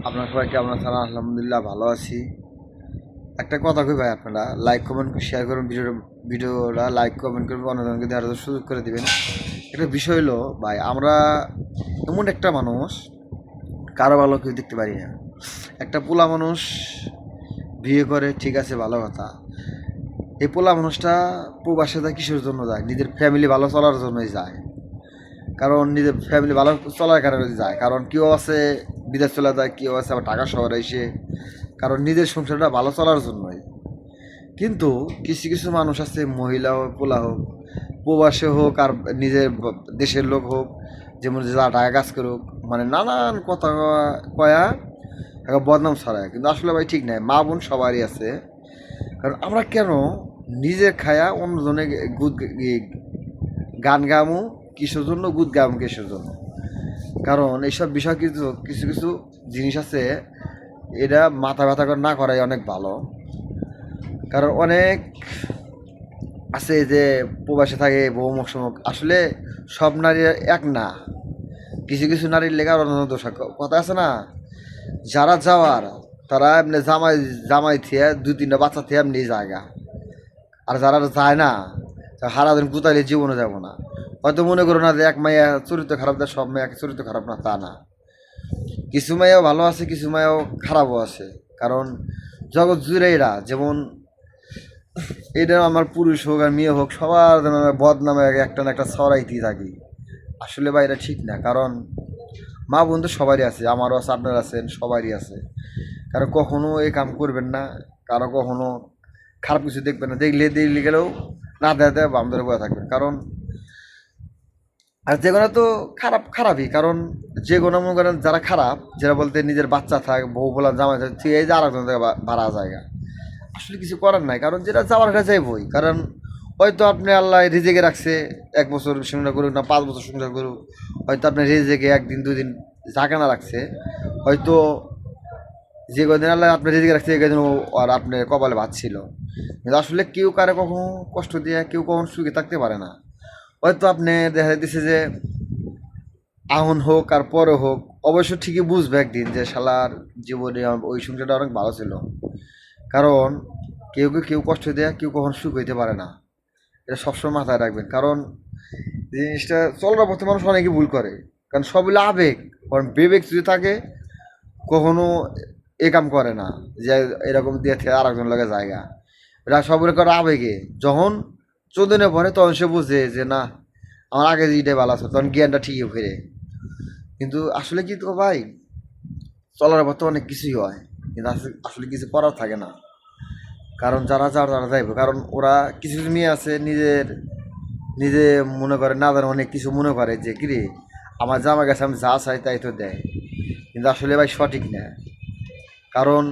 আপনার সবাই কেমন আছেন? আলহামদুলিল্লাহ ভালো আছি। একটা কথা কই ভাই, আপনারা লাইক কমেন্ট শেয়ার করুন, ভিডিওটা লাইক কমেন্ট করবেন, অন্যজনকে দেখার সুযোগ করে দিবেন। একটা বিষয় হলো ভাই, আমরা এমন একটা মানুষ কারো ভালো কেউ দেখতে পারি না। একটা পোলা মানুষ বিয়ে করে, ঠিক আছে, ভালো কথা। এই পোলা মানুষটা প্রবাসে যায় কিসের জন্য যায়? নিজের ফ্যামিলি ভালো চলার জন্যই যায়। কারণ নিজের ফ্যামিলি ভালো চলার কারণে যায়। কারণ কেউ আছে বিদেশ চলে যায়, কেউ আছে আবার ঢাকা শহরে এসে, কারণ নিজের সংসারটা ভালো চলার জন্যই। কিন্তু কিছু কিছু মানুষ আছে, মহিলা হোক পোলা হোক, প্রবাসে হোক আর নিজের দেশের লোক হোক, যেমন যারা ঢাকা কাজ করুক, মানে নানান কথা কয়া একটা বদনাম ছড়ায়। কিন্তু আসলে ভাই ঠিক নাই, মা বোন সবারই আছে। কারণ আমরা কেন নিজে খায়া অন্যজনে গুদ গান গামু কিসের জন্য, গুদ গামু কিসের জন্য? কারণ এইসব বিষয় কিছু কিছু কিছু জিনিস আছে, এটা মাথা ব্যথা করে না করাই অনেক ভালো। কারণ অনেক আছে যে প্রবাসে থাকে বউমুখ সমুখ, আসলে সব নারী এক না। কিছু কিছু নারীর লেগে আর অন্য দোষ কথা আছে না, যারা যাওয়ার তারা এমনি জামাই জামাই থিয়ে দুই তিনটা বাচ্চা থিয়ে এমনি জায়গা। আর যারা যায় না, সারাদিন গুতাইলে জীবনে যাব না। হয়তো মনে করো না যে এক মাইয়া চরিত্র খারাপ দেয়, সব মেয়ে চরিত্র খারাপ না, তা না। কিছু মাইয়াও ভালো আছে, কিছু মাইয়াও খারাপও আছে। কারণ জগৎ জুড়ে এরা যেমন, এটা আমার পুরুষ হোক আর মেয়ে হোক, সবার যেন বদনামে একটা না একটা ছড়াইতেই থাকি। আসলে বা এটা ঠিক না। কারণ মা বন্ধু সবারই আছে, আমারও আছে, আপনার আছেন, সবারই আছে। কারণ কখনো এই কাম করবেন না, কারো কখনো খারাপ কিছু দেখবেন না, দেখলে গেলেও না দেখাতে বাম ধরে বয়ে থাকবেন। কারণ আর যে কোনো তো খারাপ খারাপই। কারণ যে কোনো মনে করেন যারা খারাপ, যারা বলতে নিজের বাচ্চা থাক, বউ বলা, জামাই থাকে, ঠিক এই যে আরেকজন থেকে ভাড়া জায়গা, আসলে কিছু করার নাই। কারণ যেটা যাওয়ার এটা যাইবই। কারণ হয়তো আপনি আল্লাহ রিজেকে রাখছে 1 বছর সংসার করুক না 5 বছর সংসার করুক, হয়তো আপনি রিজেকে 1 দিন 2 দিন জাগে না রাখছে, হয়তো যে কদিন আল্লাহ আপনার রিজেকে রাখছে এই কদিন আর আপনার কপালে ভাত ছিল। কিন্তু আসলে কেউ কারে কখনো কষ্ট দিয়ে কেউ কখনো সুখে থাকতে পারে না। হয়তো আপনি দেখা যাইতেছে যে আহন হোক আর পরে হোক, অবশ্য ঠিকই বুঝবে একদিন যে শালার জীবনে ওই সংসারটা অনেক ভালো ছিল। কারণ কেউ কষ্ট দেয়, কেউ কখনো সুখ হইতে পারে না। এটা সবসময় মাথায় রাখবেন। কারণ জিনিসটা চলার পথে মানুষ অনেকেই ভুল করে। কারণ সবগুলো আবেগ, কারণ বিবেক যদি থাকে কখনো এ কাম করে না যে এরকম দিয়ে থেকে আর একজন লাগে জায়গা। এরা সবগুলো করে আবেগে। যখন চোদনে পড়ে তখন সে বুঝে যে না, আমার আগে যেটাই ভালো আছে, তখন জ্ঞানটা ঠিকই ফিরে। কিন্তু আসলে কি তো ভাই, চলার পথে অনেক কিছুই হয়, কিন্তু আসলে কিছু করার থাকে না। কারণ যারা যার তারা যাইবে। কারণ ওরা কিছু কিছু মেয়ে আছে নিজে মনে করে না জানে অনেক কিছু মনে করে যে কিরে আমার জামা গেছে, আমি যা চাই তাই তো দেয়। কিন্তু আসলে ভাই সঠিক না। কারণ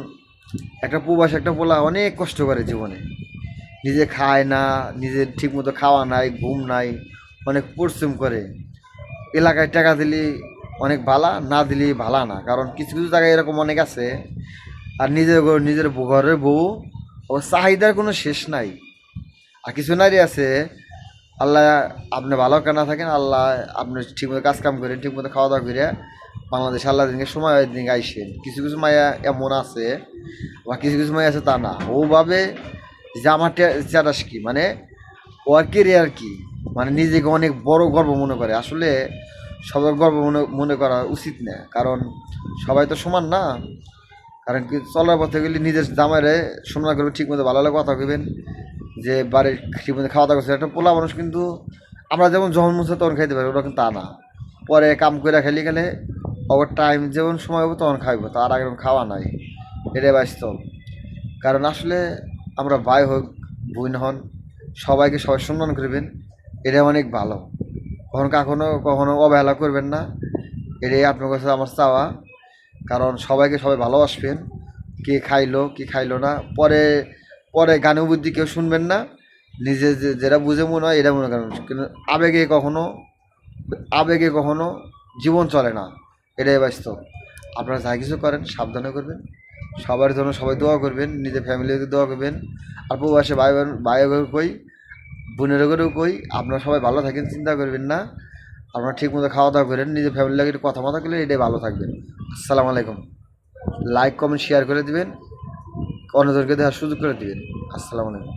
একটা প্রবাস একটা পোলা অনেক কষ্ট করে জীবনে, নিজে খায় না, নিজের ঠিক মতো খাওয়া নাই, ঘুম নাই, অনেক পরিশ্রম করে। এলাকায় টাকা দিলে অনেক ভালা, না দিলে ভালা না। কারণ কিছু কিছু জায়গায় এরকম অনেক আছে, আর নিজের ঘরের বউ ও চাহিদার কোনো শেষ নাই। আর কিছু নারী আছে, আল্লাহ আপনি ভালো কেনা থাকেন, আল্লাহ আপনি ঠিকমতো কাজ কাম করেন, ঠিকমতো খাওয়া দাওয়া করে বাংলাদেশে আল্লাহ দিনকে সময় দিনকে আইসেন। কিছু কিছু মায়া এমন আছে, বা কিছু কিছু মায়া আছে তা না। ও ভাবে যে আমার স্ট্যাটাস কি, মানে ও আর কেরিয়ার কি, মানে নিজেকে অনেক বড় গর্ব মনে করে। আসলে সবার গর্ব মনে করা উচিত না। কারণ সবাই তো সমান না। কারণ কি চলার পথে গেলে নিজের জামাইরে সম্মান করবে, ঠিক মতো ভালো লাগে কথা কইবেন, যে বাড়ির ঠিক মতো খাওয়া দাওয়া করছে। একটা পোলা মানুষ কিন্তু আমরা যেমন যখন মুছে তখন খাইতে পারি, ওরা কিন্তু তা না। পরে কাম করে খেলে গেলে ওভার টাইম যেমন সময় হবে তখন খাইব, তার আগে খাওয়া নাই। এটাই বাস্তব। কারণ আসলে আমরা ভাই হোক বোন হন, সবাইকে সবাই সম্মান করবেন, এটা অনেক ভালো। কখনো কখনো অবহেলা করবেন না, এটাই আপনার কাছে আমার চাওয়া। কারণ সবাইকে সবাই ভালোবাসবেন, কে খাইলো কি খাইলো না পরে পরে গানে বুদ্ধি কেউ শুনবেন না। নিজে যেটা বুঝে মনে হয় এটা মনে করেন। কিন্তু আবেগে কখনো জীবন চলে না, এটাই বাস্তব। আপনারা যা কিছু করেন সাবধানে করবেন, সবার জন্য সবাই দোয়া করবেন, নিজের ফ্যামিলিকে দোয়া করবেন। আর প্রবাসে ভাই কই, বোনের করেও কই, আপনারা সবাই ভালো থাকেন, চিন্তা করবেন না। আপনারা ঠিক মতো খাওয়া দাওয়া করেন, নিজের ফ্যামিলির লাগে একটু কথা মতো করলে এটাই ভালো থাকবেন। আসসালামু আলাইকুম। লাইক কমেন্ট শেয়ার করে দিবেন, অন্যদেরকে দেওয়ার সুযোগ করে দিবেন। আসসালামু আলাইকুম।